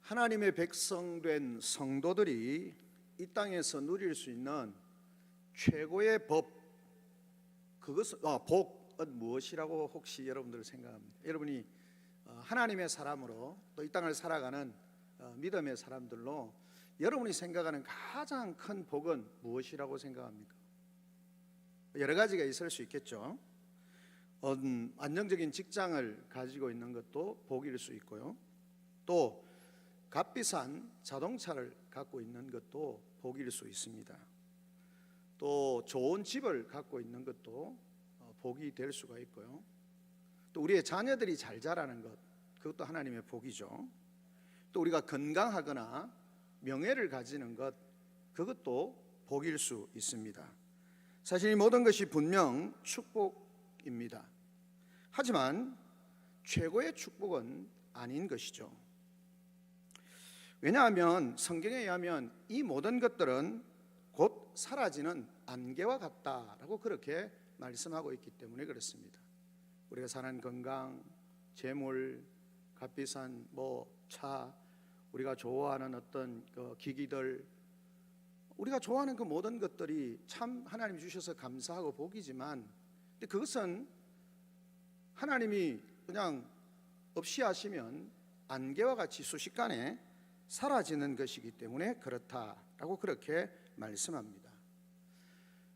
하나님의 백성된 성도들이 이 땅에서 누릴 수 있는 최고의 복은 무엇이라고 혹시 여러분들 생각합니까? 여러분이 하나님의 사람으로 또 이 땅을 살아가는 믿음의 사람들로 여러분이 생각하는 가장 큰 복은 무엇이라고 생각합니까? 여러 가지가 있을 수 있겠죠. 안정적인 직장을 가지고 있는 것도 복일 수 있고요. 또 값비싼 자동차를 갖고 있는 것도 복일 수 있습니다. 또 좋은 집을 갖고 있는 것도 복이 될 수가 있고요. 또 우리의 자녀들이 잘 자라는 것, 그것도 하나님의 복이죠. 또 우리가 건강하거나 명예를 가지는 것, 그것도 복일 수 있습니다. 사실 이 모든 것이 분명 축복입니다. 하지만 최고의 축복은 아닌 것이죠. 왜냐하면 성경에 의하면 이 모든 것들은 곧 사라지는 안개와 같다라고 그렇게 말씀하고 있기 때문에 그렇습니다. 우리가 사는 건강, 재물, 값비싼 차, 우리가 좋아하는 어떤 기기들, 우리가 좋아하는 그 모든 것들이 참 하나님 주셔서 감사하고 복이지만, 근데 그것은 하나님이 그냥 없이 하시면 안개와 같이 순식간에 사라지는 것이기 때문에 그렇다라고 그렇게 말씀합니다.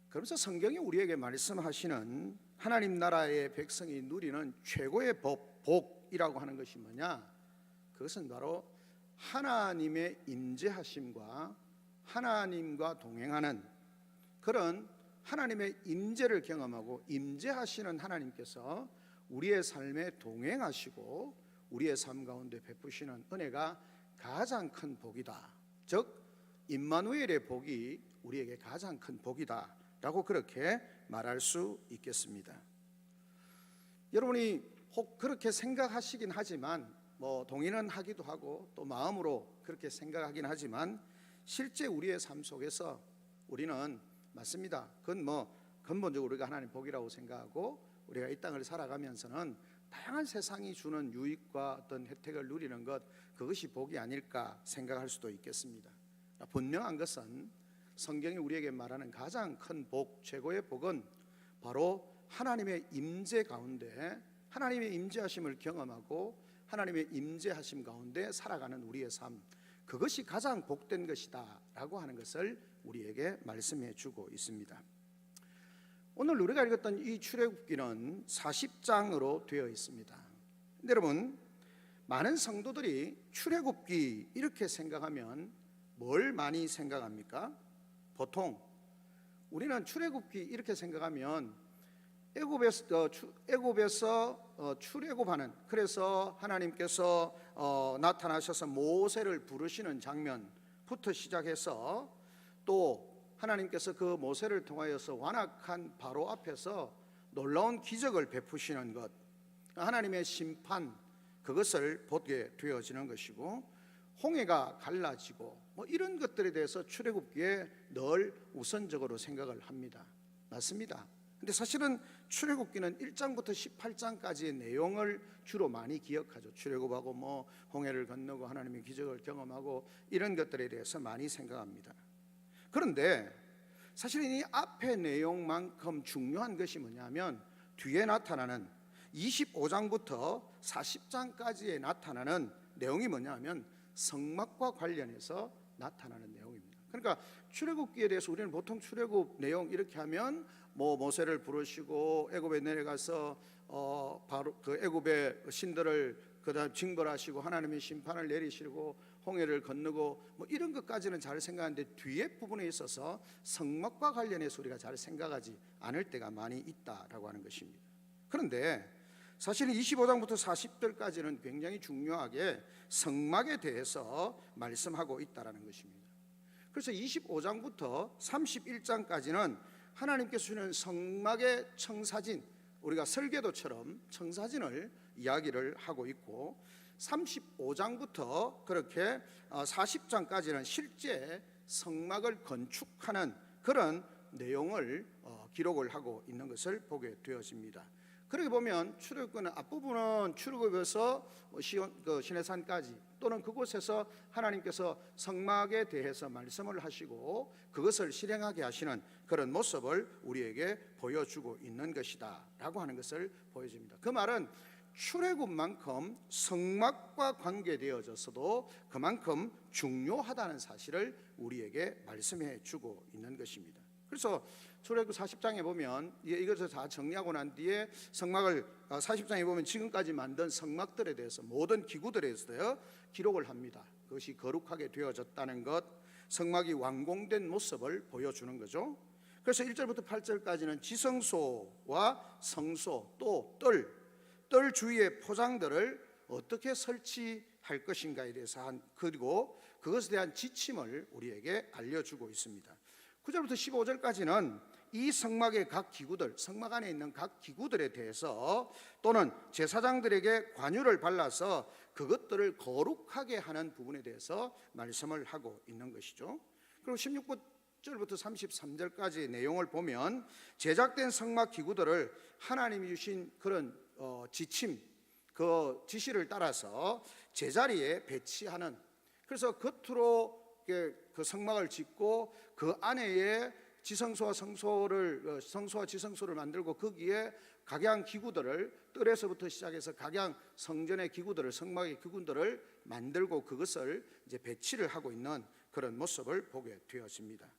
그러면서 성경이 우리에게 말씀하시는 하나님 나라의 백성이 누리는 최고의 복이라고 하는 것이 뭐냐? 그것은 바로 하나님의 임재하심과 하나님과 동행하는 그런 하나님의 임재를 경험하고 임재하시는 하나님께서 우리의 삶에 동행하시고 우리의 삶 가운데 베푸시는 은혜가 가장 큰 복이다. 즉 임마누엘의 복이 우리에게 가장 큰 복이다 라고 그렇게 말할 수 있겠습니다. 여러분이 혹 그렇게 생각하시긴 하지만 동의는 하기도 하고 또 마음으로 그렇게 생각하긴 하지만 실제 우리의 삶 속에서 우리는 맞습니다. 그건 근본적으로 우리가 하나님 복이라고 생각하고 우리가 이 땅을 살아가면서는 다양한 세상이 주는 유익과 어떤 혜택을 누리는 것, 그것이 복이 아닐까 생각할 수도 있겠습니다. 분명한 것은 성경이 우리에게 말하는 가장 큰 복, 최고의 복은 바로 하나님의 임재 가운데 하나님의 임재하심을 경험하고 하나님의 임재하심 가운데 살아가는 우리의 삶, 그것이 가장 복된 것이다 라고 하는 것을 우리에게 말씀해 주고 있습니다. 오늘 우리가 읽었던 이 출애굽기는 40장으로 되어 있습니다. 여러분, 많은 성도들이 출애굽기 이렇게 생각하면 뭘 많이 생각합니까? 보통 우리는 출애굽기 이렇게 생각하면 애굽에서 출애굽하는, 그래서 하나님께서 나타나셔서 모세를 부르시는 장면부터 시작해서 또 하나님께서 그 모세를 통하여서 완악한 바로 앞에서 놀라운 기적을 베푸시는 것, 하나님의 심판, 그것을 보게 되어지는 것이고, 홍해가 갈라지고 이런 것들에 대해서 출애굽기에 늘 우선적으로 생각을 합니다. 맞습니다. 근데 사실은 출애굽기는 1장부터 18장까지의 내용을 주로 많이 기억하죠. 출애굽하고 홍해를 건너고 하나님의 기적을 경험하고 이런 것들에 대해서 많이 생각합니다. 그런데 사실은 이 앞의 내용만큼 중요한 것이 뭐냐면 뒤에 나타나는 25장부터 40장까지에 나타나는 내용이 뭐냐면 성막과 관련해서 나타나는 내용입니다. 그러니까 출애굽기에 대해서 우리는 보통 출애굽 내용 이렇게 하면 모세를 부르시고 애굽에 내려가서 바로 그 애굽의 신들을 그다음 징벌하시고 하나님의 심판을 내리시고 홍해를 건너고 이런 것까지는 잘 생각하는데 뒤에 부분에 있어서 성막과 관련해서 우리가 잘 생각하지 않을 때가 많이 있다라고 하는 것입니다. 그런데 사실은 25장부터 40절까지는 굉장히 중요하게 성막에 대해서 말씀하고 있다라는 것입니다. 그래서 25장부터 31장까지는 하나님께서 주는 성막의 청사진, 우리가 설계도처럼 청사진을 이야기를 하고 있고, 35장부터 그렇게 40장까지는 실제 성막을 건축하는 그런 내용을 기록을 하고 있는 것을 보게 되어집니다. 그렇게 보면 출애굽권의 앞부분은 출애굽에서 시내산까지 또는 그곳에서 하나님께서 성막에 대해서 말씀을 하시고 그것을 실행하게 하시는 그런 모습을 우리에게 보여주고 있는 것이다 라고 하는 것을 보여줍니다. 그 말은 출애굽만큼 성막과 관계되어져서도 그만큼 중요하다는 사실을 우리에게 말씀해 주고 있는 것입니다. 그래서 출애굽 40장에 보면 이것을 다 정리하고 난 뒤에 성막을 40장에 보면 지금까지 만든 성막들에 대해서 모든 기구들에 대해서 기록을 합니다. 그것이 거룩하게 되어졌다는 것, 성막이 완공된 모습을 보여주는 거죠. 그래서 1절부터 8절까지는 지성소와 성소 또 뜰 주위의 포장들을 어떻게 설치할 것인가에 대해서 그리고 그것에 대한 지침을 우리에게 알려주고 있습니다. 9절부터 15절까지는 이 성막의 각 기구들, 성막 안에 있는 각 기구들에 대해서 또는 제사장들에게 관유를 발라서 그것들을 거룩하게 하는 부분에 대해서 말씀을 하고 있는 것이죠. 그리고 16절부터 33절까지의 내용을 보면 제작된 성막 기구들을 하나님이 주신 그런 지침, 그 지시를 따라서 제자리에 배치하는, 그래서 겉으로 그 성막을 짓고 그 안에 지성소와 성소와 지성소를 만들고 거기에 각양 기구들을 뜰에서부터 시작해서 각양 성전의 기구들을, 성막의 기구들을 만들고 그것을 이제 배치를 하고 있는 그런 모습을 보게 되었습니다.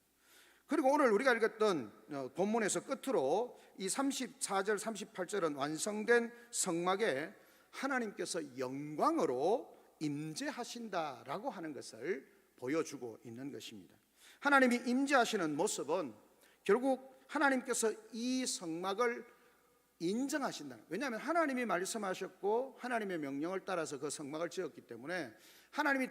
그리고 오늘 우리가 읽었던 본문에서 끝으로 이 34절 38절은 완성된 성막에 하나님께서 영광으로 임재하신다라고 하는 것을 보여주고 있는 것입니다. 하나님이 임재하시는 모습은 결국 하나님께서 이 성막을 인정하신다는, 왜냐하면 하나님이 말씀하셨고 하나님의 명령을 따라서 그 성막을 지었기 때문에 하나님이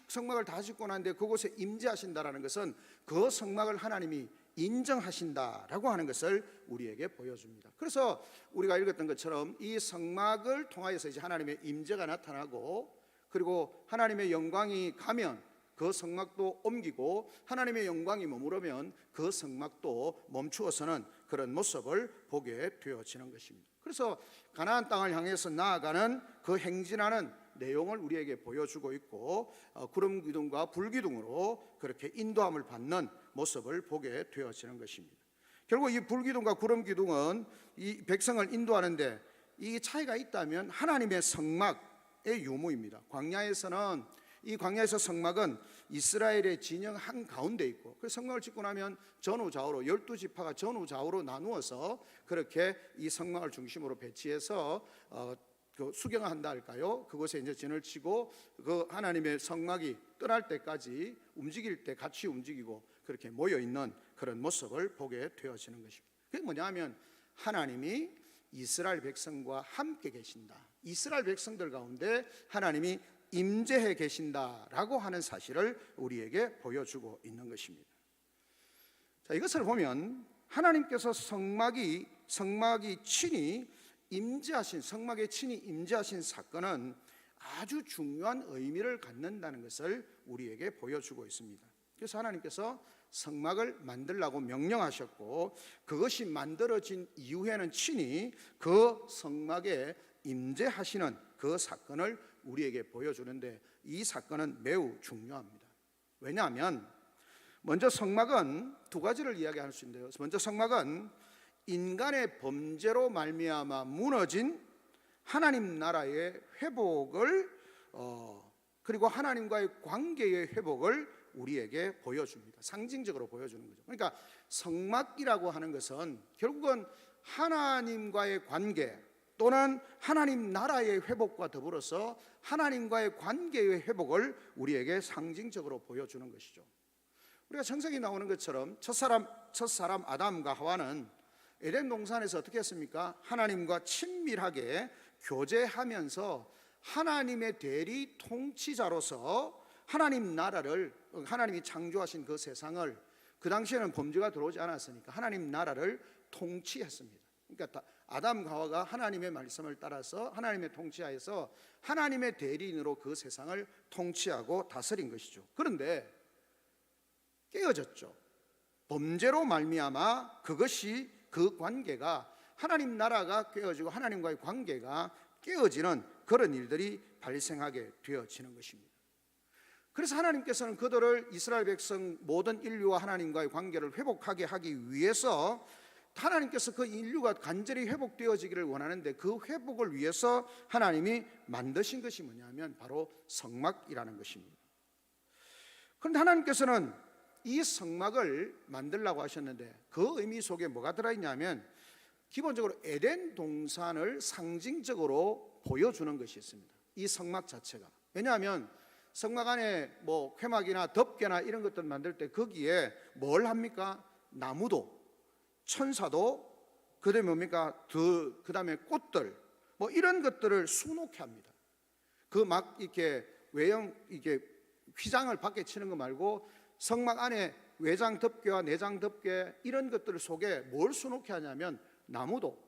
성막을 다 짓고 난데 그곳에 임재하신다라는 것은 그 성막을 하나님이 인정하신다라고 하는 것을 우리에게 보여줍니다. 그래서 우리가 읽었던 것처럼 이 성막을 통하여서 이제 하나님의 임재가 나타나고 그리고 하나님의 영광이 가면 그 성막도 옮기고 하나님의 영광이 머무르면 그 성막도 멈추어서는 그런 모습을 보게 되어지는 것입니다. 그래서 가나안 땅을 향해서 나아가는 그 행진하는 내용을 우리에게 보여주고 있고 구름 기둥과 불 기둥으로 그렇게 인도함을 받는 모습을 보게 되어지는 것입니다. 결국 이 불 기둥과 구름 기둥은 이 백성을 인도하는데 이 차이가 있다면 하나님의 성막의 유무입니다. 이 광야에서 성막은 이스라엘의 진영 한가운데 있고 그 성막을 짓고 나면 전후좌우로 12지파가 전후좌우로 나누어서 그렇게 이 성막을 중심으로 배치해서 그 수경한다 할까요? 그곳에 이제 진을 치고 그 하나님의 성막이 떠날 때까지 움직일 때 같이 움직이고 그렇게 모여 있는 그런 모습을 보게 되어지는 것입니다. 그게 뭐냐면 하나님이 이스라엘 백성과 함께 계신다. 이스라엘 백성들 가운데 하나님이 임재해 계신다라고 하는 사실을 우리에게 보여주고 있는 것입니다. 자, 이것을 보면 하나님께서 성막이 친히 임재하신, 성막에 친히 임재하신 사건은 아주 중요한 의미를 갖는다는 것을 우리에게 보여주고 있습니다. 그래서 하나님께서 성막을 만들라고 명령하셨고 그것이 만들어진 이후에는 친히 그 성막에 임재하시는 그 사건을 우리에게 보여주는데 이 사건은 매우 중요합니다. 왜냐하면 먼저 성막은 두 가지를 이야기할 수 있는데요. 먼저 성막은 인간의 범죄로 말미암아 무너진 하나님 나라의 회복을 그리고 하나님과의 관계의 회복을 우리에게 보여줍니다. 상징적으로 보여주는 거죠. 그러니까 성막이라고 하는 것은 결국은 하나님과의 관계 또는 하나님 나라의 회복과 더불어서 하나님과의 관계의 회복을 우리에게 상징적으로 보여주는 것이죠. 우리가 창세기 나오는 것처럼 첫사람 아담과 하와는 에덴 동산에서 어떻게 했습니까? 하나님과 친밀하게 교제하면서 하나님의 대리 통치자로서 하나님 나라를, 하나님이 창조하신 그 세상을, 그 당시에는 범죄가 들어오지 않았으니까 하나님 나라를 통치했습니다. 그러니까 아담과 하와가 하나님의 말씀을 따라서 하나님의 통치하에서 하나님의 대리인으로 그 세상을 통치하고 다스린 것이죠. 그런데 깨어졌죠. 범죄로 말미암아 그 관계가 하나님 나라가 깨어지고 하나님과의 관계가 깨어지는 그런 일들이 발생하게 되어지는 것입니다. 그래서 하나님께서는 그들을, 이스라엘 백성 모든 인류와 하나님과의 관계를 회복하게 하기 위해서 하나님께서 그 인류가 간절히 회복되어지기를 원하는데, 그 회복을 위해서 하나님이 만드신 것이 뭐냐면 바로 성막이라는 것입니다. 그런데 하나님께서는 이 성막을 만들라고 하셨는데 그 의미 속에 뭐가 들어있냐면, 기본적으로 에덴 동산을 상징적으로 보여주는 것이 있습니다. 이 성막 자체가. 왜냐하면 성막 안에 뭐 회막이나 덮개나 이런 것들 만들 때 거기에 뭘 합니까? 나무도, 천사도, 그다음에 뭡니까? 그다음에 꽃들, 뭐 이런 것들을 수놓게 합니다. 그 막 이렇게 외형 이게 휘장을 밖에 치는 거 말고 성막 안에 외장 덮개와 내장 덮개 이런 것들 속에 뭘 수놓게 하냐면 나무도,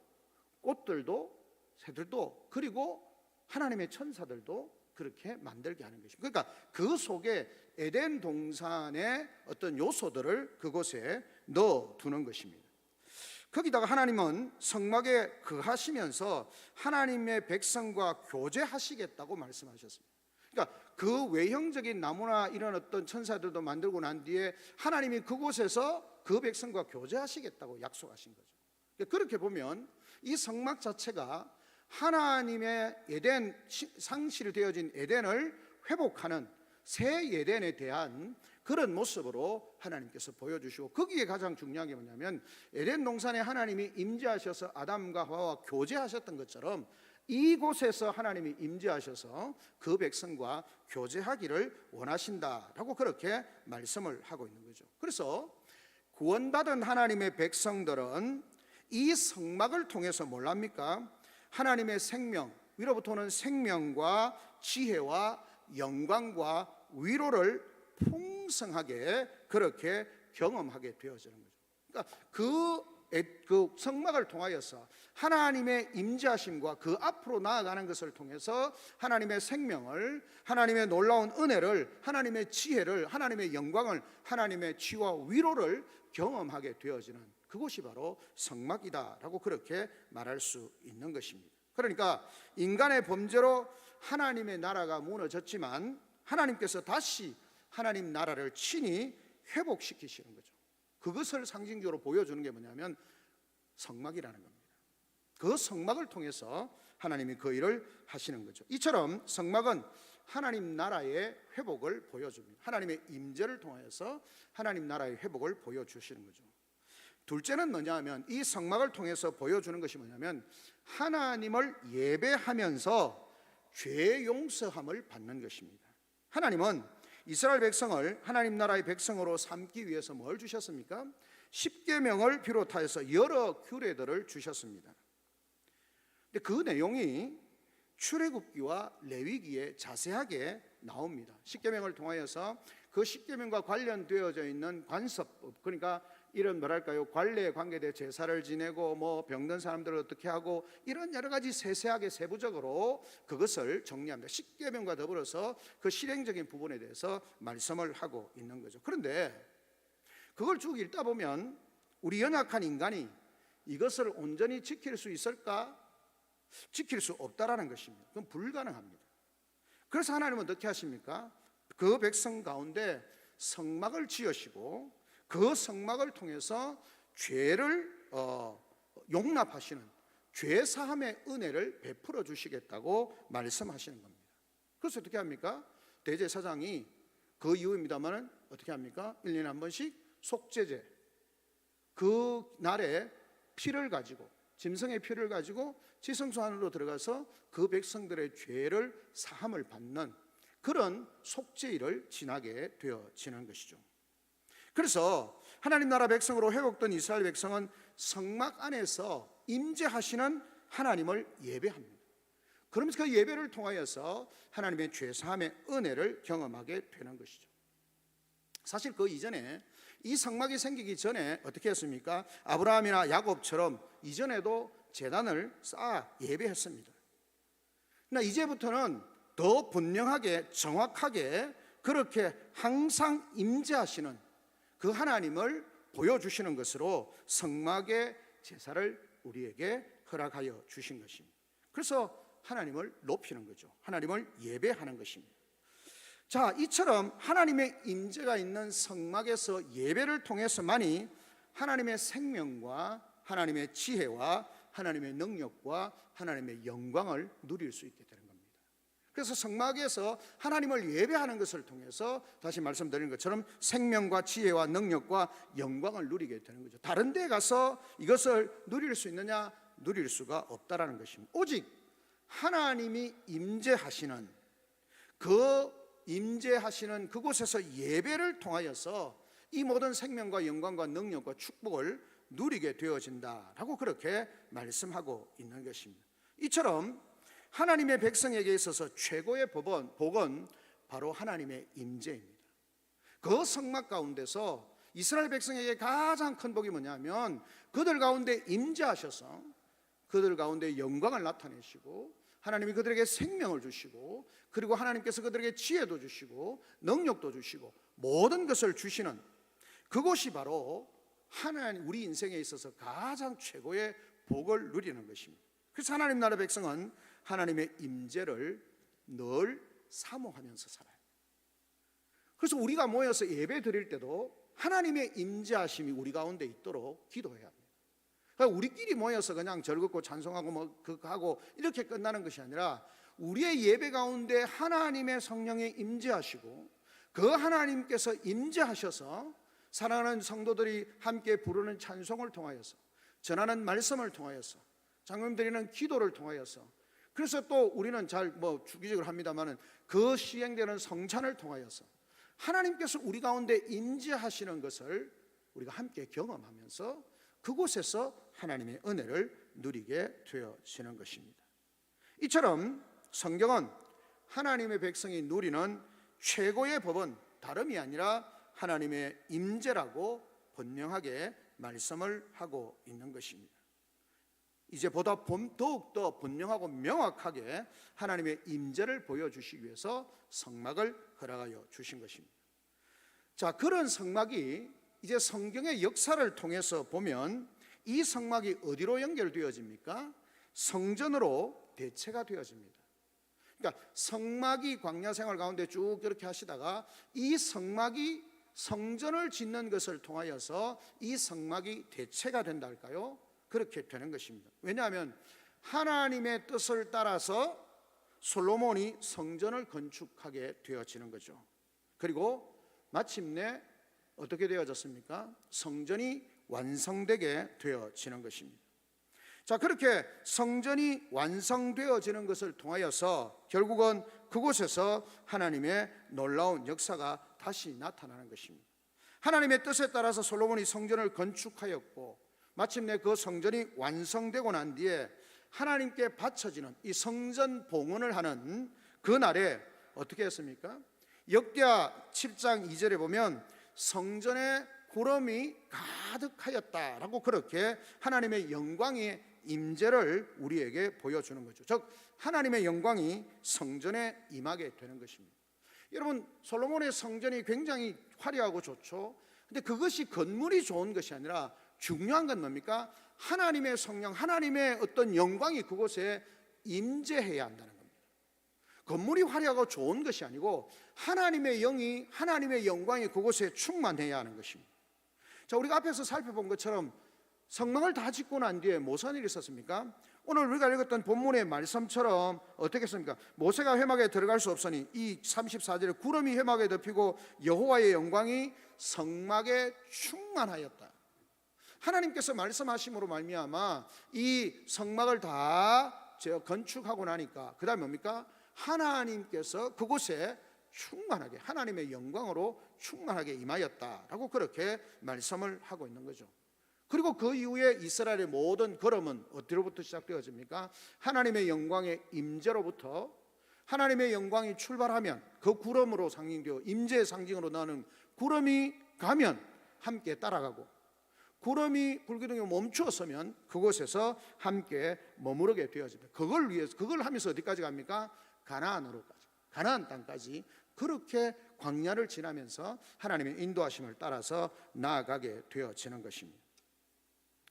꽃들도, 새들도, 그리고 하나님의 천사들도 그렇게 만들게 하는 것입니다. 그러니까 그 속에 에덴 동산의 어떤 요소들을 그곳에 넣어두는 것입니다. 거기다가 하나님은 성막에 거하시면서 하나님의 백성과 교제하시겠다고 말씀하셨습니다. 그러니까 그 외형적인 나무나 이런 어떤 천사들도 만들고 난 뒤에 하나님이 그곳에서 그 백성과 교제하시겠다고 약속하신 거죠. 그렇게 보면 이 성막 자체가 하나님의 에덴, 상실되어진 에덴을 회복하는 새 에덴에 대한 그런 모습으로 하나님께서 보여주시고, 거기에 가장 중요한 게 뭐냐면 에덴 동산에 하나님이 임재하셔서 아담과 하와와 교제하셨던 것처럼 이곳에서 하나님이 임재하셔서 그 백성과 교제하기를 원하신다라고 그렇게 말씀을 하고 있는 거죠. 그래서 구원받은 하나님의 백성들은 이 성막을 통해서 뭘 합니까? 하나님의 생명, 위로부터 오는 생명과 지혜와 영광과 위로를 풍성하게 그렇게 경험하게 되어지는 거죠. 그러니까 그 성막을 통하여서 하나님의 임재하심과 그 앞으로 나아가는 것을 통해서 하나님의 생명을, 하나님의 놀라운 은혜를, 하나님의 지혜를, 하나님의 영광을, 하나님의 치유와 위로를 경험하게 되어지는 그것이 바로 성막이다라고 그렇게 말할 수 있는 것입니다. 그러니까 인간의 범죄로 하나님의 나라가 무너졌지만 하나님께서 다시 하나님 나라를 친히 회복시키시는 거죠. 그것을 상징적으로 보여주는 게 뭐냐면 성막이라는 겁니다. 그 성막을 통해서 하나님이 그 일을 하시는 거죠. 이처럼 성막은 하나님 나라의 회복을 보여줍니다. 하나님의 임재를 통해서 하나님 나라의 회복을 보여주시는 거죠. 둘째는 뭐냐면 이 성막을 통해서 보여주는 것이 뭐냐면 하나님을 예배하면서 죄 용서함을 받는 것입니다. 하나님은 이스라엘 백성을 하나님 나라의 백성으로 삼기 위해서 뭘 주셨습니까? 십계명을 비롯하여서 여러 규례들을 주셨습니다. 근데 그 내용이 출애굽기와 레위기에 자세하게 나옵니다. 십계명을 통하여서 그 십계명과 관련되어져 있는 관습법, 그러니까 이런 뭐랄까요, 관례에 관계된 제사를 지내고 뭐 병든 사람들을 어떻게 하고 이런 여러 가지 세세하게 세부적으로 그것을 정리합니다. 십계명과 더불어서 그 실행적인 부분에 대해서 말씀을 하고 있는 거죠. 그런데 그걸 쭉 읽다 보면 우리 연약한 인간이 이것을 온전히 지킬 수 있을까? 지킬 수 없다라는 것입니다. 그건 불가능합니다. 그래서 하나님은 어떻게 하십니까? 그 백성 가운데 성막을 지으시고 그 성막을 통해서 죄를 용납하시는 죄 사함의 은혜를 베풀어 주시겠다고 말씀하시는 겁니다. 그래서 어떻게 합니까? 대제사장이 그 이후입니다만 어떻게 합니까? 1년에 한 번씩 속죄제, 그 날에 피를 가지고, 짐승의 피를 가지고 지성소 안으로 들어가서 그 백성들의 죄를 사함을 받는 그런 속죄일을 지나게 되어지는 것이죠. 그래서 하나님 나라 백성으로 회복된 이스라엘 백성은 성막 안에서 임재하시는 하나님을 예배합니다. 그러면서 그 예배를 통하여서 하나님의 죄사함의 은혜를 경험하게 되는 것이죠. 사실 그 이전에 이 성막이 생기기 전에 어떻게 했습니까? 아브라함이나 야곱처럼 이전에도 제단을 쌓아 예배했습니다. 그러나 이제부터는 더 분명하게 정확하게 그렇게 항상 임재하시는 그 하나님을 보여주시는 것으로 성막의 제사를 우리에게 허락하여 주신 것입니다. 그래서 하나님을 높이는 거죠. 하나님을 예배하는 것입니다. 자, 이처럼 하나님의 임재가 있는 성막에서 예배를 통해서만이 하나님의 생명과 하나님의 지혜와 하나님의 능력과 하나님의 영광을 누릴 수 있게 되는 겁니다. 그래서 성막에서 하나님을 예배하는 것을 통해서 다시 말씀드린 것처럼 생명과 지혜와 능력과 영광을 누리게 되는 거죠. 다른 데 가서 이것을 누릴 수 있느냐? 누릴 수가 없다라는 것입니다. 오직 하나님이 임재하시는 그곳에서 예배를 통하여서 이 모든 생명과 영광과 능력과 축복을 누리게 되어진다라고 그렇게 말씀하고 있는 것입니다. 이처럼 하나님의 백성에게 있어서 최고의 복은 바로 하나님의 임재입니다. 그 성막 가운데서 이스라엘 백성에게 가장 큰 복이 뭐냐면 그들 가운데 임재하셔서 그들 가운데 영광을 나타내시고 하나님이 그들에게 생명을 주시고 그리고 하나님께서 그들에게 지혜도 주시고 능력도 주시고 모든 것을 주시는 그곳이 바로 하나님 우리 인생에 있어서 가장 최고의 복을 누리는 것입니다. 그래서 하나님 나라 백성은 하나님의 임재를 늘 사모하면서 살아요. 그래서 우리가 모여서 예배 드릴 때도 하나님의 임재하심이 우리 가운데 있도록 기도해야 합니다. 그러니까 우리끼리 모여서 그냥 즐겁고 찬송하고 뭐 그거 하고 이렇게 끝나는 것이 아니라 우리의 예배 가운데 하나님의 성령이 임재하시고 그 하나님께서 임재하셔서 사랑하는 성도들이 함께 부르는 찬송을 통하여서 전하는 말씀을 통하여서 장로님 드리는 기도를 통하여서 그래서 또 우리는 잘 뭐 주기적으로 합니다만은 그 시행되는 성찬을 통하여서 하나님께서 우리 가운데 임재하시는 것을 우리가 함께 경험하면서 그곳에서 하나님의 은혜를 누리게 되어지는 것입니다. 이처럼 성경은 하나님의 백성이 누리는 최고의 법은 다름이 아니라 하나님의 임재라고 분명하게 말씀을 하고 있는 것입니다. 이제 보다 더욱더 분명하고 명확하게 하나님의 임재를 보여주시기 위해서 성막을 허락하여 주신 것입니다. 자, 그런 성막이 이제 성경의 역사를 통해서 보면 이 성막이 어디로 연결되어집니까? 성전으로 대체가 되어집니다. 그러니까 성막이 광야 생활 가운데 쭉 이렇게 하시다가 이 성막이 성전을 짓는 것을 통하여서 이 성막이 대체가 된다 할까요? 그렇게 되는 것입니다. 왜냐하면 하나님의 뜻을 따라서 솔로몬이 성전을 건축하게 되어지는 거죠. 그리고 마침내 어떻게 되어졌습니까? 성전이 완성되게 되어지는 것입니다. 자, 그렇게 성전이 완성되어지는 것을 통하여서 결국은 그곳에서 하나님의 놀라운 역사가 다시 나타나는 것입니다. 하나님의 뜻에 따라서 솔로몬이 성전을 건축하였고 마침내 그 성전이 완성되고 난 뒤에 하나님께 바쳐지는 이 성전 봉헌을 하는 그 날에 어떻게 했습니까? 역대하 7장 2절에 보면 성전에 구름이 가득하였다라고 그렇게 하나님의 영광의 임재를 우리에게 보여주는 거죠. 즉 하나님의 영광이 성전에 임하게 되는 것입니다. 여러분, 솔로몬의 성전이 굉장히 화려하고 좋죠. 근데 그것이 건물이 좋은 것이 아니라 중요한 건 뭡니까? 하나님의 성령, 하나님의 어떤 영광이 그곳에 임재해야 한다는 겁니다. 건물이 화려하고 좋은 것이 아니고 하나님의 영이, 하나님의 영광이 그곳에 충만해야 하는 것입니다. 자, 우리가 앞에서 살펴본 것처럼 성막을 다 짓고 난 뒤에 무슨 일이 있었습니까? 오늘 우리가 읽었던 본문의 말씀처럼 어떻게 했습니까? 모세가 회막에 들어갈 수 없으니 이 34절에 구름이 회막에 덮이고 여호와의 영광이 성막에 충만하였다. 하나님께서 말씀하심으로 말미암아 이 성막을 다 건축하고 나니까 그 다음에 뭡니까? 하나님께서 그곳에 충만하게 하나님의 영광으로 충만하게 임하였다라고 그렇게 말씀을 하고 있는 거죠. 그리고 그 이후에 이스라엘의 모든 걸음은 어디로부터 시작되어집니까? 하나님의 영광의 임재로부터 하나님의 영광이 출발하면 그 구름으로 상징되어 임재의 상징으로 나는 구름이 가면 함께 따라가고 구름이 불기둥에 멈추었으면 그곳에서 함께 머무르게 되어집니다. 그걸 위해서 그걸 하면서 어디까지 갑니까? 가나안으로까지, 가나안 땅까지 그렇게 광야를 지나면서 하나님의 인도하심을 따라서 나아가게 되어지는 것입니다.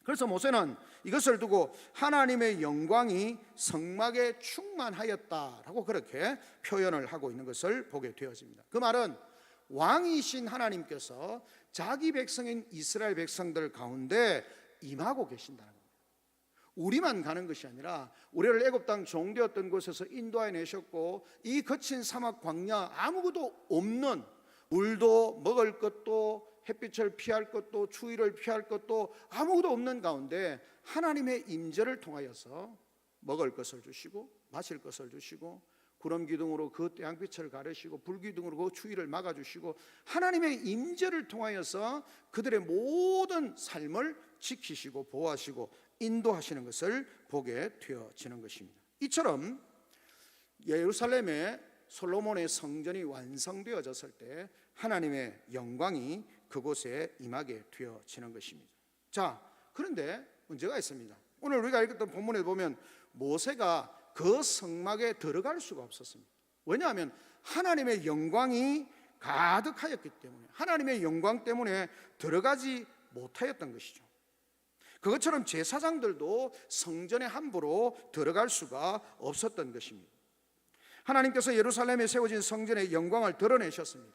그래서 모세는 이것을 두고 하나님의 영광이 성막에 충만하였다라고 그렇게 표현을 하고 있는 것을 보게 되어집니다. 그 말은 왕이신 하나님께서 자기 백성인 이스라엘 백성들 가운데 임하고 계신다는 겁니다. 우리만 가는 것이 아니라 우리를 애굽 땅 종되었던 곳에서 인도해 내셨고, 이 거친 사막 광야 아무것도 없는, 물도 먹을 것도 햇빛을 피할 것도 추위를 피할 것도 아무것도 없는 가운데 하나님의 임재를 통하여서 먹을 것을 주시고 마실 것을 주시고, 구름 기둥으로 그 태양빛을 가르시고 불 기둥으로 그 추위를 막아주시고, 하나님의 임재를 통하여서 그들의 모든 삶을 지키시고 보호하시고 인도하시는 것을 보게 되어지는 것입니다. 이처럼 예루살렘의 솔로몬의 성전이 완성되어졌을 때 하나님의 영광이 그곳에 임하게 되어지는 것입니다. 자, 그런데 문제가 있습니다. 오늘 우리가 읽었던 본문에 보면 모세가 그 성막에 들어갈 수가 없었습니다. 왜냐하면 하나님의 영광이 가득하였기 때문에, 하나님의 영광 때문에 들어가지 못하였던 것이죠. 그것처럼 제사장들도 성전에 함부로 들어갈 수가 없었던 것입니다. 하나님께서 예루살렘에 세워진 성전의 영광을 드러내셨습니다.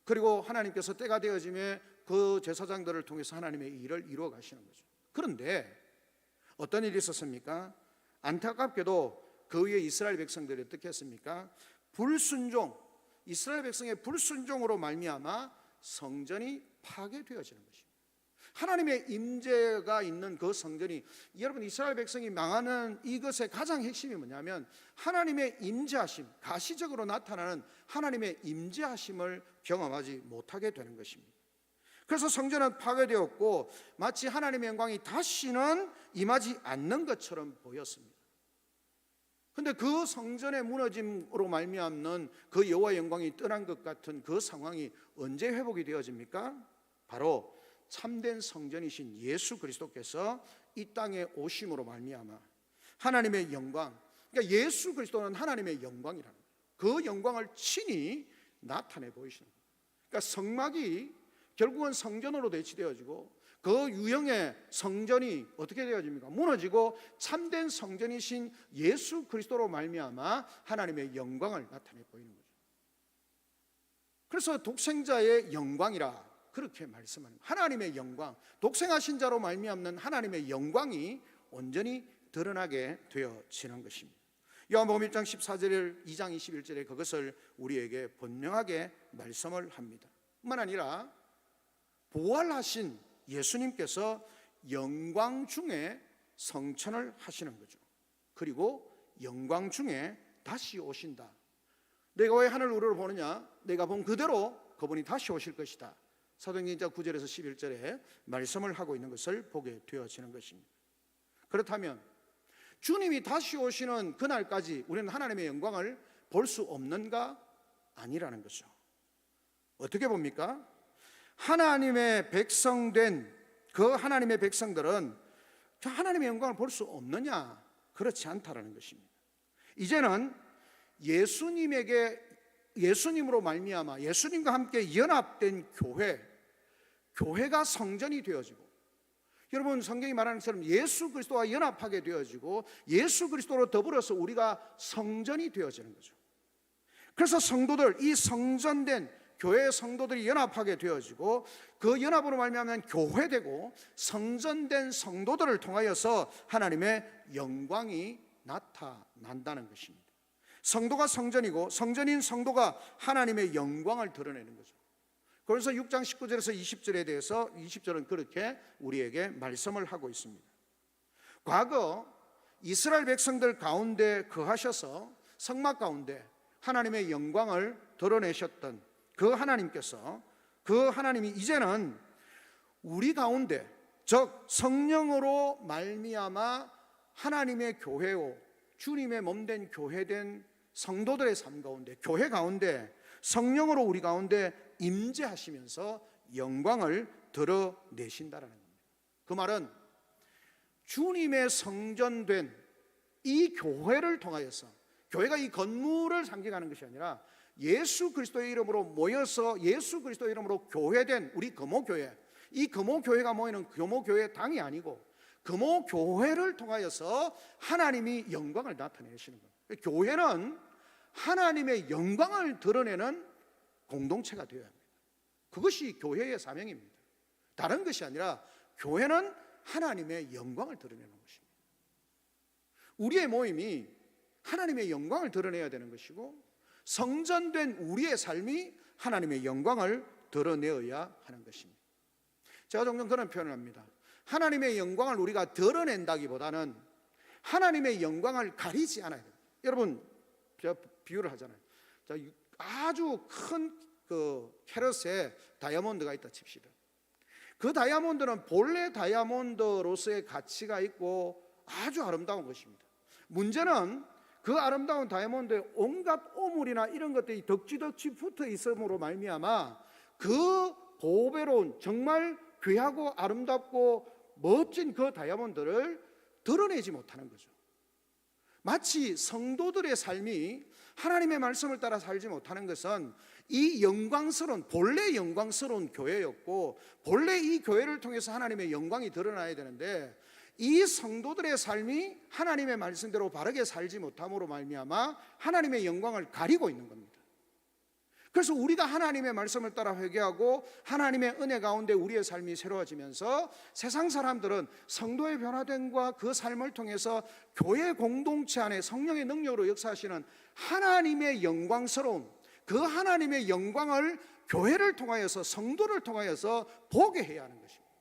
그리고 하나님께서 때가 되어짐에 그 제사장들을 통해서 하나님의 일을 이루어 가시는 거죠. 그런데 어떤 일이 있었습니까? 안타깝게도 그 위에 이스라엘 백성들이 어떻게 했습니까? 불순종, 이스라엘 백성의 불순종으로 말미암아 성전이 파괴되어지는 것입니다. 하나님의 임재가 있는 그 성전이, 여러분 이스라엘 백성이 망하는 이것의 가장 핵심이 뭐냐면 하나님의 임재하심, 가시적으로 나타나는 하나님의 임재하심을 경험하지 못하게 되는 것입니다. 그래서 성전은 파괴되었고 마치 하나님의 영광이 다시는 임하지 않는 것처럼 보였습니다. 그런데 그 성전의 무너짐으로 말미암는 그 여호와의 영광이 떠난 것 같은 그 상황이 언제 회복이 되어집니까? 바로 참된 성전이신 예수 그리스도께서 이 땅에 오심으로 말미암아 하나님의 영광, 그러니까 예수 그리스도는 하나님의 영광이라는 거예요. 그 영광을 친히 나타내 보이시는 거예요. 그러니까 성막이 결국은 성전으로 대치되어지고 그 유형의 성전이 어떻게 되어집니까? 무너지고 참된 성전이신 예수 그리스도로 말미암아 하나님의 영광을 나타내 보이는 거죠. 그래서 독생자의 영광이라 그렇게 말씀합니다. 하나님의 영광, 독생하신 자로 말미암는 하나님의 영광이 온전히 드러나게 되어지는 것입니다. 요한복음 1장 14절, 2장 21절에 그것을 우리에게 분명하게 말씀을 합니다. 뿐만 아니라 부활하신 예수님께서 영광 중에 성천을 하시는 거죠. 그리고 영광 중에 다시 오신다. 내가 왜 하늘 우러러 보느냐? 내가 본 그대로 그분이 다시 오실 것이다. 사도행전 9절에서 11절에 말씀을 하고 있는 것을 보게 되어지는 것입니다. 그렇다면 주님이 다시 오시는 그날까지 우리는 하나님의 영광을 볼 수 없는가? 아니라는 거죠. 어떻게 봅니까? 하나님의 백성된 그 하나님의 백성들은 저 하나님의 영광을 볼 수 없느냐? 그렇지 않다라는 것입니다. 이제는 예수님으로 말미암아 예수님과 함께 연합된 교회가 성전이 되어지고, 여러분 성경이 말하는 것처럼 예수 그리스도와 연합하게 되어지고 예수 그리스도로 더불어서 우리가 성전이 되어지는 거죠. 그래서 성도들, 이 성전된 교회의 성도들이 연합하게 되어지고 그 연합으로 말미암아 교회되고 성전된 성도들을 통하여서 하나님의 영광이 나타난다는 것입니다. 성도가 성전이고 성전인 성도가 하나님의 영광을 드러내는 거죠. 그래서 6장 19절에서 20절에 대해서 20절은 그렇게 우리에게 말씀을 하고 있습니다. 과거 이스라엘 백성들 가운데 거하셔서 성막 가운데 하나님의 영광을 드러내셨던 그 하나님께서, 그 하나님이 이제는 우리 가운데, 즉 성령으로 말미암아 하나님의 교회요 주님의 몸된 교회된 성도들의 삶 가운데, 교회 가운데 성령으로 우리 가운데 임재하시면서 영광을 드러내신다라는 겁니다. 그 말은 주님의 성전된 이 교회를 통하여서, 교회가 이 건물을 상징하는 것이 아니라 예수 그리스도의 이름으로 모여서 예수 그리스도의 이름으로 교회된 우리 금호교회, 이 금호교회가 모이는 금호교회 당이 아니고 금호교회를 통하여서 하나님이 영광을 나타내시는 거예요. 교회는 하나님의 영광을 드러내는 공동체가 되어야 합니다. 그것이 교회의 사명입니다. 다른 것이 아니라 교회는 하나님의 영광을 드러내는 것입니다. 우리의 모임이 하나님의 영광을 드러내야 되는 것이고, 성전된 우리의 삶이 하나님의 영광을 드러내어야 하는 것입니다. 제가 종종 그런 표현을 합니다. 하나님의 영광을 우리가 드러낸다기보다는 하나님의 영광을 가리지 않아야 돼요. 여러분, 제가 비유를 하잖아요. 자, 아주 큰 캐럿에 다이아몬드가 있다 칩시다. 그 다이아몬드는 본래 다이아몬드로서의 가치가 있고 아주 아름다운 것입니다. 문제는 그 아름다운 다이아몬드에 온갖 오물이나 이런 것들이 덕지덕지 붙어 있음으로 말미암아 그 보배로운 정말 귀하고 아름답고 멋진 그 다이아몬드를 드러내지 못하는 거죠. 마치 성도들의 삶이 하나님의 말씀을 따라 살지 못하는 것은 이 영광스러운, 본래 영광스러운 교회였고, 본래 이 교회를 통해서 하나님의 영광이 드러나야 되는데, 이 성도들의 삶이 하나님의 말씀대로 바르게 살지 못함으로 말미암아 하나님의 영광을 가리고 있는 겁니다. 그래서 우리가 하나님의 말씀을 따라 회개하고 하나님의 은혜 가운데 우리의 삶이 새로워지면서 세상 사람들은 성도의 변화됨과 그 삶을 통해서 교회 공동체 안에 성령의 능력으로 역사하시는 하나님의 영광스러운 그 하나님의 영광을 교회를 통하여서, 성도를 통하여서 보게 해야 하는 것입니다.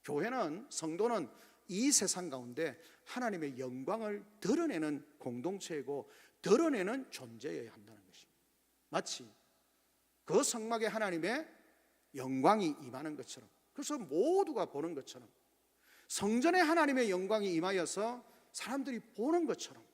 교회는, 성도는 이 세상 가운데 하나님의 영광을 드러내는 공동체이고 드러내는 존재여야 한다는 것입니다. 마치 그 성막에 하나님의 영광이 임하는 것처럼, 그래서 모두가 보는 것처럼, 성전에 하나님의 영광이 임하여서 사람들이 보는 것처럼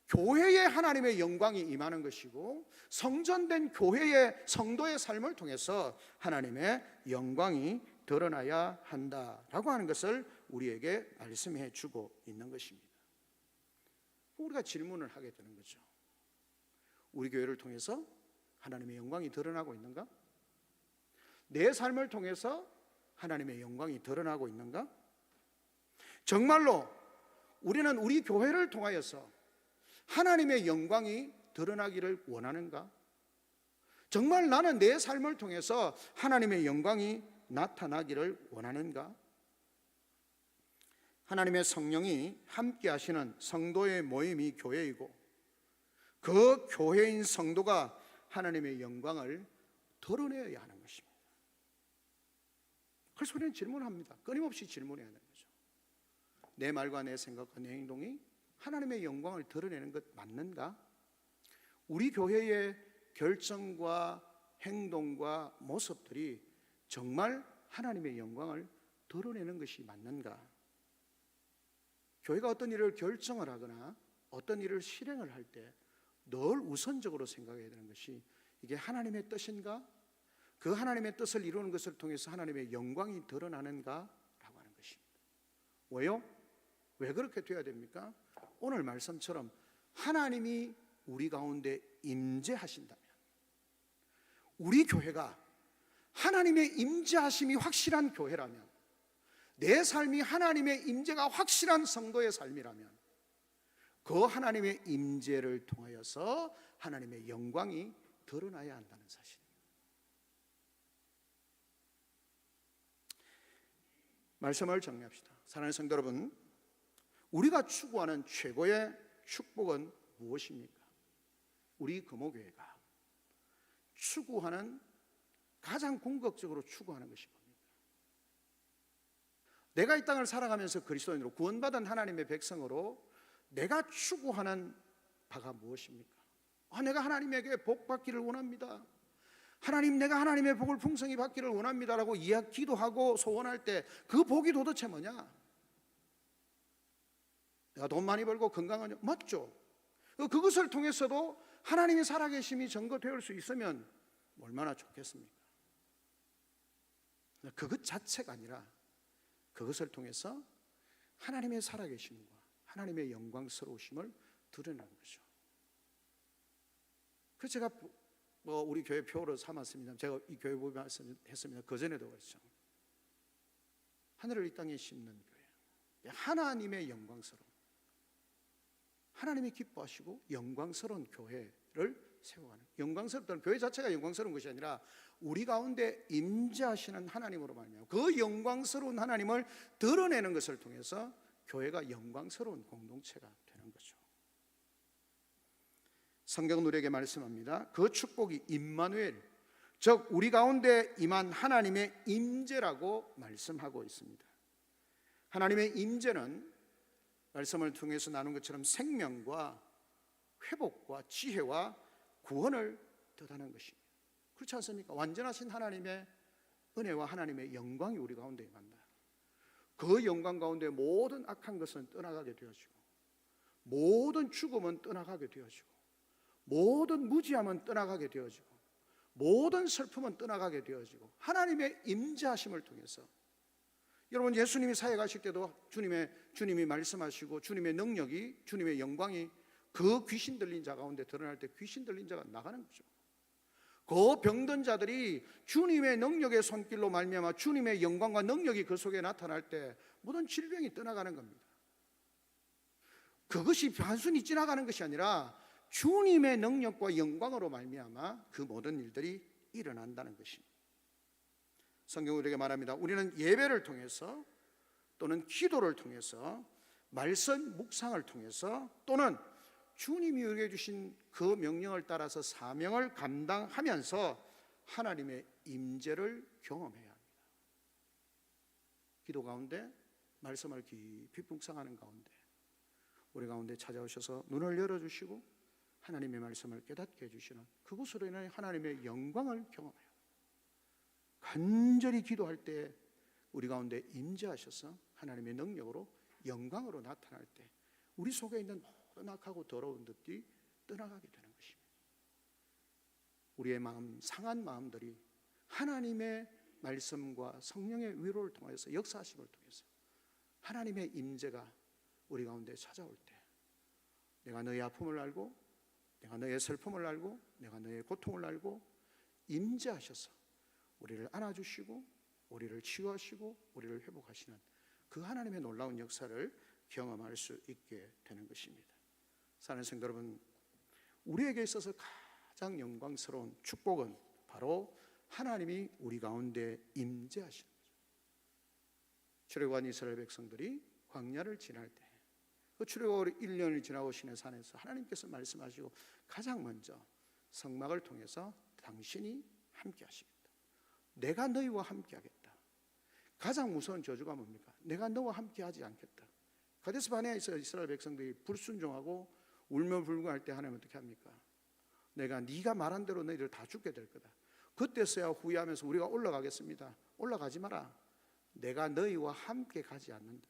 교회에 하나님의 영광이 임하는 것이고, 성전된 교회의 성도의 삶을 통해서 하나님의 영광이 드러나야 한다라고 하는 것을 우리에게 말씀해 주고 있는 것입니다. 우리가 질문을 하게 되는 거죠. 우리 교회를 통해서 하나님의 영광이 드러나고 있는가? 내 삶을 통해서 하나님의 영광이 드러나고 있는가? 정말로 우리는 우리 교회를 통하여서 하나님의 영광이 드러나기를 원하는가? 정말 나는 내 삶을 통해서 하나님의 영광이 나타나기를 원하는가? 하나님의 성령이 함께 하시는 성도의 모임이 교회이고, 그 교회인 성도가 하나님의 영광을 드러내야 하는 것입니다. 그래서 우리는 질문합니다. 끊임없이 질문해야 하는 거죠. 내 말과 내 생각과 내 행동이 하나님의 영광을 드러내는 것 맞는가? 우리 교회의 결정과 행동과 모습들이 정말 하나님의 영광을 드러내는 것이 맞는가? 교회가 어떤 일을 결정을 하거나 어떤 일을 실행을 할 때 늘 우선적으로 생각해야 되는 것이, 이게 하나님의 뜻인가? 그 하나님의 뜻을 이루는 것을 통해서 하나님의 영광이 드러나는가? 라고 하는 것입니다. 왜요? 왜 그렇게 돼야 됩니까? 오늘 말씀처럼 하나님이 우리 가운데 임재하신다면, 우리 교회가 하나님의 임재하심이 확실한 교회라면, 내 삶이 하나님의 임재가 확실한 성도의 삶이라면, 그 하나님의 임재를 통하여서 하나님의 영광이 드러나야 한다는 사실입니다. 말씀을 정리합시다. 사랑하는 성도 여러분, 우리가 추구하는 최고의 축복은 무엇입니까? 우리 금호교회가 추구하는, 가장 궁극적으로 추구하는 것이 뭡니까? 내가 이 땅을 살아가면서 그리스도인으로 구원받은 하나님의 백성으로 내가 추구하는 바가 무엇입니까? 내가 하나님에게 복 받기를 원합니다. 하나님, 내가 하나님의 복을 풍성히 받기를 원합니다라고 기도하고 소원할 때 그 복이 도대체 뭐냐? 내가 돈 많이 벌고 건강하냐? 맞죠? 그것을 통해서도 하나님의 살아계심이 증거되을 수 있으면 얼마나 좋겠습니까? 그것 자체가 아니라 그것을 통해서 하나님의 살아계심과 하나님의 영광스러우심을 드러내는 거죠. 그래서 제가 우리 교회 표를 삼았습니다. 제가 이 교회 보면 했습니다. 그전에도 그렇죠. 하늘을 이 땅에 심는 교회, 하나님의 영광스러운, 하나님이 기뻐하시고 영광스러운 교회를 세워가는, 영광스럽다는 교회 자체가 영광스러운 것이 아니라 우리 가운데 임재하시는 하나님으로 말미암아 그 영광스러운 하나님을 드러내는 것을 통해서 교회가 영광스러운 공동체가 되는 거죠. 성경은 우리에게 말씀합니다. 그 축복이 임마누엘, 즉 우리 가운데 임한 하나님의 임재라고 말씀하고 있습니다. 하나님의 임재는 말씀을 통해서 나눈 것처럼 생명과 회복과 지혜와 구원을 뜻하는 것입니다. 그렇지 않습니까? 완전하신 하나님의 은혜와 하나님의 영광이 우리 가운데 임한다. 그 영광 가운데 모든 악한 것은 떠나가게 되어지고, 모든 죽음은 떠나가게 되어지고, 모든 무지함은 떠나가게 되어지고, 모든 슬픔은 떠나가게 되어지고, 하나님의 임재하심을 통해서, 여러분 예수님이 사역하실 때도 주님이 말씀하시고 주님의 능력이, 주님의 영광이 그 귀신 들린 자 가운데 드러날 때 귀신 들린 자가 나가는 거죠. 그 병든 자들이 주님의 능력의 손길로 말미암아 주님의 영광과 능력이 그 속에 나타날 때 모든 질병이 떠나가는 겁니다. 그것이 단순히 지나가는 것이 아니라 주님의 능력과 영광으로 말미암아 그 모든 일들이 일어난다는 것입니다. 성경은 우리에게 말합니다. 우리는 예배를 통해서 또는 기도를 통해서 말씀 묵상을 통해서 또는 주님이 우리에게 주신 그 명령을 따라서 사명을 감당하면서 하나님의 임재를 경험해야 합니다. 기도 가운데 말씀을 깊이 묵상하는 가운데 우리 가운데 찾아오셔서 눈을 열어주시고 하나님의 말씀을 깨닫게 해주시는 그곳으로 인해 하나님의 영광을 경험해요. 간절히 기도할 때 우리 가운데 임재하셔서 하나님의 능력으로 영광으로 나타날 때 우리 속에 있는 모든 악하고 더러운 것들이 떠나가게 되는 것입니다. 우리의 마음, 상한 마음들이 하나님의 말씀과 성령의 위로를 통해서 역사하심을 통해서 하나님의 임재가 우리 가운데 찾아올 때 내가 너의 아픔을 알고 내가 너의 슬픔을 알고 내가 너의 고통을 알고 임재하셔서 우리를 안아주시고 우리를 치유하시고 우리를 회복하시는 그 하나님의 놀라운 역사를 경험할 수 있게 되는 것입니다. 사랑하는 성도 여러분, 우리에게 있어서 가장 영광스러운 축복은 바로 하나님이 우리 가운데 임재하시는 거죠. 출애굽한 이스라엘 백성들이 광야를 지날 때 그 출애굽 1년을 지나고 시내 산에서 하나님께서 말씀하시고 가장 먼저 성막을 통해서 당신이 함께 하시겠다. 내가 너희와 함께 하겠다. 가장 무서운 저주가 뭡니까? 내가 너와 함께 하지 않겠다. 가데스 바네아에서 이스라엘 백성들이 불순종하고 울며 불고 할 때 하나님 어떻게 합니까? 네가 말한 대로 너희들 다 죽게 될 거다. 그때서야 후회하면서 우리가 올라가겠습니다. 올라가지 마라. 내가 너희와 함께 가지 않는다.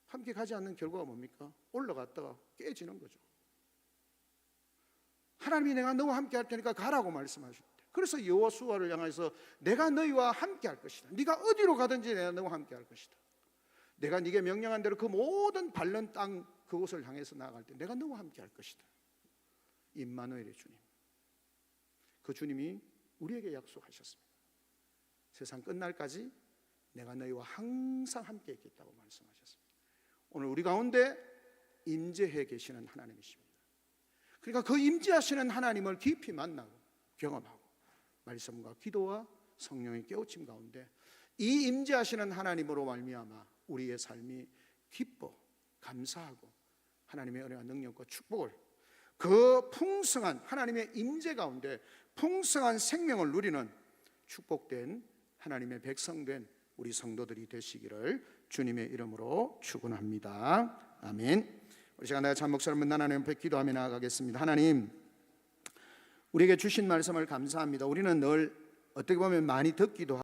함께 가지 않는 결과가 뭡니까? 올라갔다가 깨지는 거죠. 하나님이 내가 너와 함께 할 테니까 가라고 말씀하실 때, 그래서 여호수아를 향해서 내가 너희와 함께 할 것이다. 네가 어디로 가든지 내가 너와 함께 할 것이다. 내가 네게 명령한 대로 그 모든 밟는 땅 그곳을 향해서 나아갈 때 내가 너와 함께 할 것이다. 임마누엘의 주님, 그 주님이 우리에게 약속하셨습니다. 세상 끝날까지 내가 너희와 항상 함께 있겠다고 말씀하셨습니다. 오늘 우리 가운데 임재해 계시는 하나님이십니다. 그러니까 그 임재하시는 하나님을 깊이 만나고 경험하고 말씀과 기도와 성령의 깨우침 가운데 이 임재하시는 하나님으로 말미암아 우리의 삶이 기뻐 감사하고 하나님의 은혜와 능력과 축복을, 그 풍성한 하나님의 임재 가운데 풍성한 생명을 누리는 축복된 하나님의 백성된 우리 성도들이 되시기를 주님의 이름으로 축원합니다. 아멘. 우리 시간 내가 참 목사를 만나 하나님 앞에 기도하며 나아가겠습니다. 하나님, 우리에게 주신 말씀을 감사합니다. 우리는 늘 어떻게 보면 많이 듣기도 하고